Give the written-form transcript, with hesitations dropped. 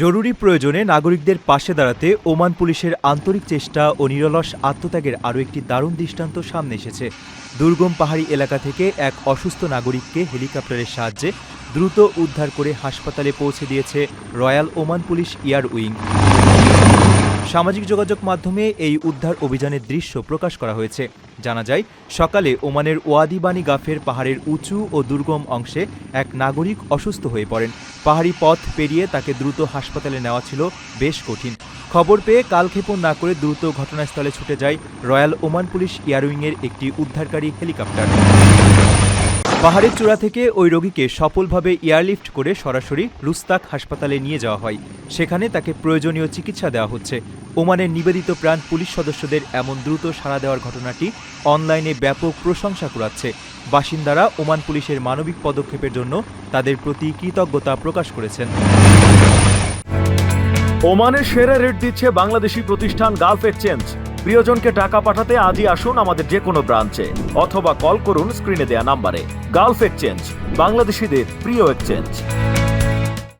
জরুরি প্রয়োজনে নাগরিকদের পাশে দাঁড়াতে ওমান পুলিশের আন্তরিক চেষ্টা ও নিরলস আত্মত্যাগের আরও একটি দারুণ দৃষ্টান্ত সামনে এসেছে। দুর্গম পাহাড়ি এলাকা থেকে এক অসুস্থ নাগরিককে হেলিকপ্টারের সাহায্যে দ্রুত উদ্ধার করে হাসপাতালে পৌঁছে দিয়েছে royal Oman police air wing. সামাজিক যোগাযোগ মাধ্যমে এই উদ্ধার অভিযানের দৃশ্য প্রকাশ করা হয়েছে। জানা যায়, সকালে ওমানের ওয়াদি বানি গাফের পাহাড়ের উঁচু ও দুর্গম অংশে এক নাগরিক অসুস্থ হয়ে পড়েন। পাহাড়ি পথ পেরিয়ে তাকে দ্রুত হাসপাতালে নেওয়া ছিল বেশ কঠিন। খবর পেয়ে কালক্ষেপণ না করে দ্রুত ঘটনাস্থলে ছুটে যায় রয়্যাল ওমান পুলিশ এয়ার উইংয়ের একটি উদ্ধারকারী হেলিকপ্টার। পাহাড়ের চূড়া থেকে ওই রোগীকে সফলভাবে এয়ারলিফট করে সরাসরি রুস্তাক হাসপাতালে নিয়ে যাওয়া হয়। সেখানে তাকে প্রয়োজনীয় চিকিৎসা দেওয়া হচ্ছে। ওমানের নিবেদিত প্রাণ পুলিশ সদস্যদের এমন দ্রুত সাড়া দেওয়ার ঘটনাটি অনলাইনে ব্যাপক প্রশংসা কুড়াচ্ছে। বাসিন্দারা ওমান পুলিশের মানবিক পদক্ষেপের জন্য তাদের প্রতি কৃতজ্ঞতা প্রকাশ করেছেন। ওমানের সেরা রেট দিচ্ছে বাংলাদেশি প্রতিষ্ঠান গালফ এক্সচেঞ্জ। প্রিয়জনকে টাকা পাঠাতে আজই আসুন আমাদের যে কোনো ব্রাঞ্চে অথবা কল করুন স্ক্রিনে দেয়া নাম্বারে। গালফ এক্সচেঞ্জ, বাংলাদেশিদের প্রিয় এক্সচেঞ্জ।